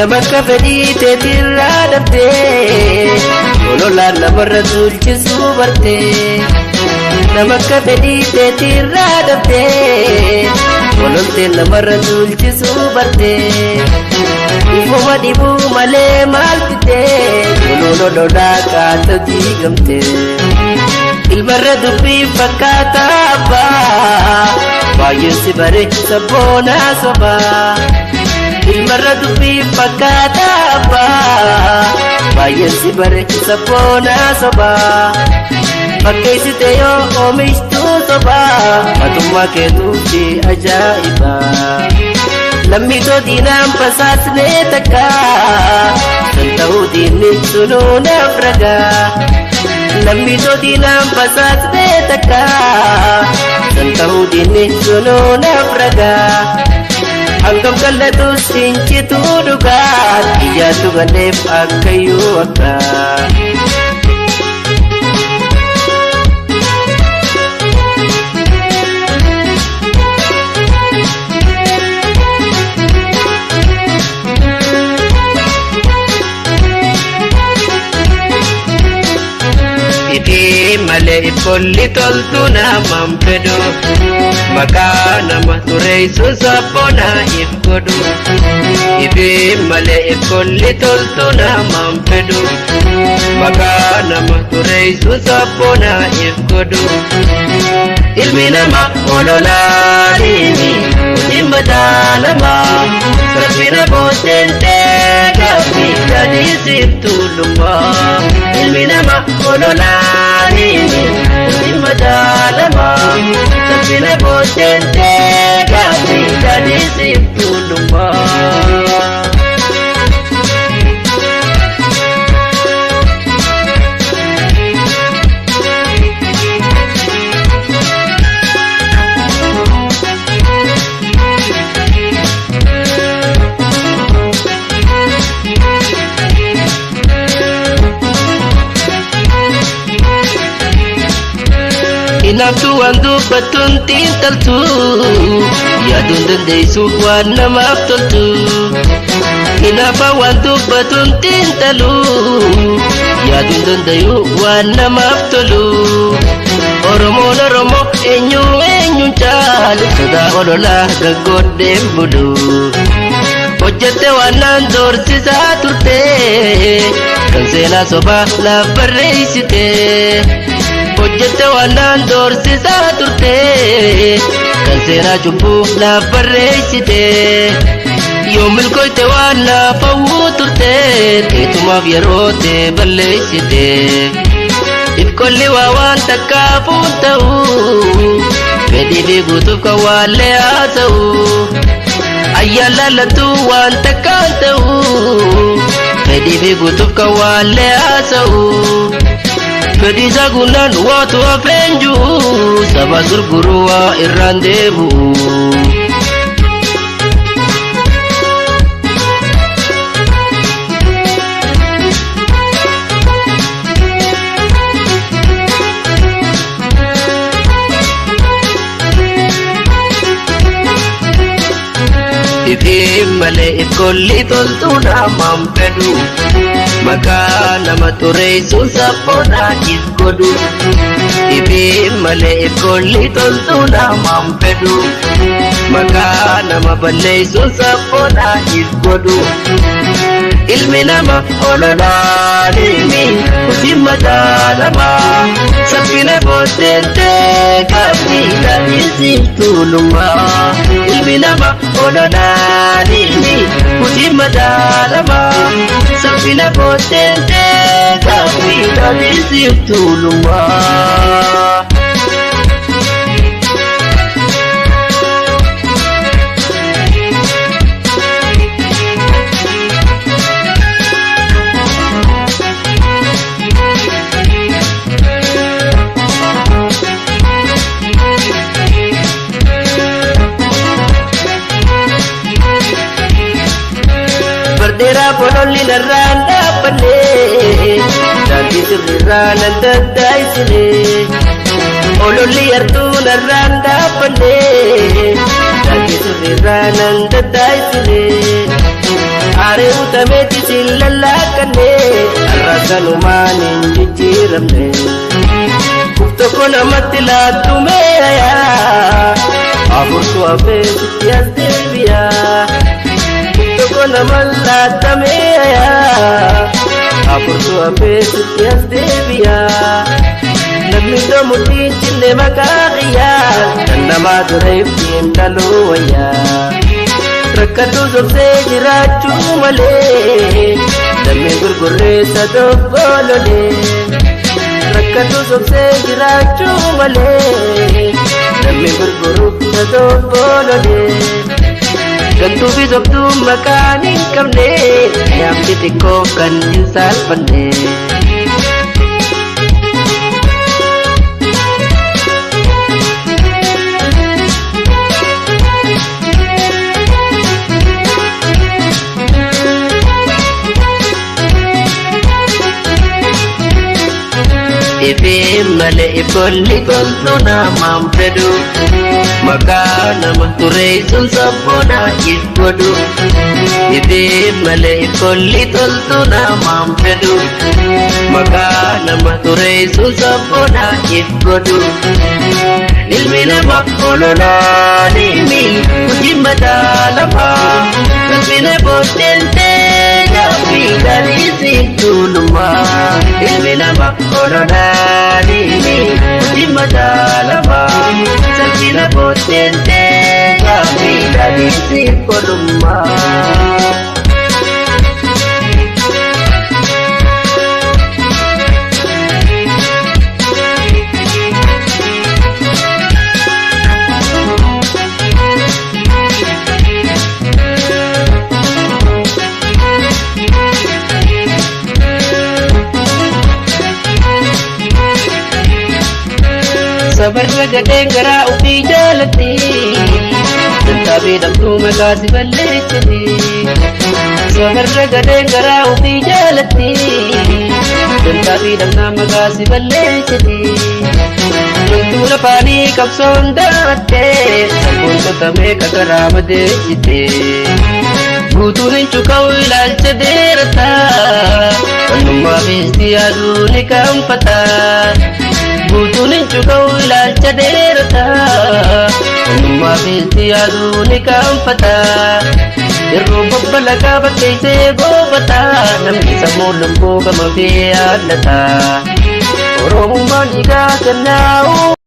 Namaka fedhi teetirraa dhabdee ololaan namarra tuulchisuu bartee. Namaka fedhi teetirraa dhabdee ololteen namarra tuulchisuu bartee. Ifuma dhibuu malee maal fidee ololodhaa kaata diigamtee. Ilmarra dubbii fakkaata abbaa baay'ee si bare sabboonaa sobaa. Ilmarra dubbii fakkaata abbaa baay'ee si bare sabboonaa sobaa. Fakkeessite yoo oomishtuu sobaa matummaa keetuuti ajaa'ibaa. Lammitoo diinaan basaasnee takkaa kan ta'uu diinni sunuu naaf ragaa. Lammitoo diinaan basaasnee takkaa kan ta'uu diinni sunuu naaf ragaa. Hangam kal'atus hincituu dhugaa iyyaatu ganneef akkayyuu akkaa. Malee kolli toltu namaan fedhu maqaa nama tureessuun sabboonaa if godhu. Ifi malee kolli toltu namaan fedhu maqaa nama tureessuun sabboonaa if godhu. Ilmi nama ololaaniini hojii mataa namaa salphina booddee gaaffii gadii siif tuulumaa. Ilmi nama ololaaniini hojii mataa namaa salphina booddee gaaffii gadii siif tuulumaa. Inaftu wandu batun tintaltu yaadun dandeessu waan namaaf toltu. Inafa wandu batun tintalu yaadun dandeessu waan namaaf tolu. Oromoon Oromoo eenyuun caalu sodaa ololaa gaggoddeen bulu. Hojjette waan naan doorsisaa turte kan seenaa sobaa laaf barreessite. Hojjette waan naan doorsisaa turte kan seenaa cubbuu naaf barreessite. Yoo milkooyte waan naaf hawwuu turte teetumaaf yeroo tee balleessite. Ifkolli waa waan takkaafuun ta'u fedhii fi guutuuf kan waallee haa ta'u. Ayyaan laallattuu waan takkaan ta'u fedhii fi guutuuf kan waallee haa ta'u. Fedhiisa gunnaan waatu hafeenju saba gurguruu waa irraan deebi'u. Ifi malee kolli toltu namaan fedhu maqaa nama tureessuun sabboonaa if godhu. Ifi malee kolli toltu namaan fedhu maqaa nama balleessuun sabboonaa if godhu. Ilmi nama ololaaniini hojii mataa namaa salphina booddee gaaffii gadii siif tuulumaa. Ilmi nama ololaaniini hojii mataa namaa salphina booddee gaaffii gadii siif tuulumaa. Dera bololli narraan dhaabbanne daandii sirriirraan adda addaa isine. Ololli yartuu narraan dhaabbanne daandii sirriirraan adda addaa isine. Are utameti sillalla kanne arrasanumaan hin jijjiiramne tokko namatti laattu meeya afurtu afeetti as deebi'a tokko namatti laatta meeya afurtu afeetti as deebi'a namni doomutiin cinne maqaa qiyyaa kan namaa ture ittiin dhaluu wayyaa rakkatu sobsee jiraachuu malee damee gurgurreessa tokko lolee rakkatu sobsee jiraachuu malee damee gurgurreessa tokko lolee gantuu fi sobduu maqaan hin qabne nyaamni xiqqoo kan hin saalfanne. Ibe male ibolli goltu namaan fedhu maqaa nama ture sun sabboona ifgodhu. Ibe male ibolli goltu namaan fedhu maqaa nama ture sun sabboona ifgodhu. Ilmi nama ololaa deemi hojii mataa lafaa salphina booddentee gaaffii galii siitunumaa. Ilmi nama ololaa deemi hojii mataa lafaa salphina booddentee gaaffii galii siitunumaa. Sabarra gadeen garaa ofii jaalatti dantaabee dhabduu maqaa si balleessiti. Sabarra gadeen garaa ofii jaalatti dantaabee dhabnaa maqaa si balleessiti. Loltuu lafaanii qabsoon daattee sabboon qotamee qagaraa madeessite. Guutuun hin cuqa'u ilaalcha dheerataa wannummaa beesti yaaduu ni kanfataa. Guutuun hin cuqa'u ilaalcha dheerataa wannummaa beesti yaaduu ni kanfataa. Yeroo babbalagaa bakkeessee goobataa namni sammuu lubbuu gama fee yaadataa. Oromummaan dhiigaa kennaa'u.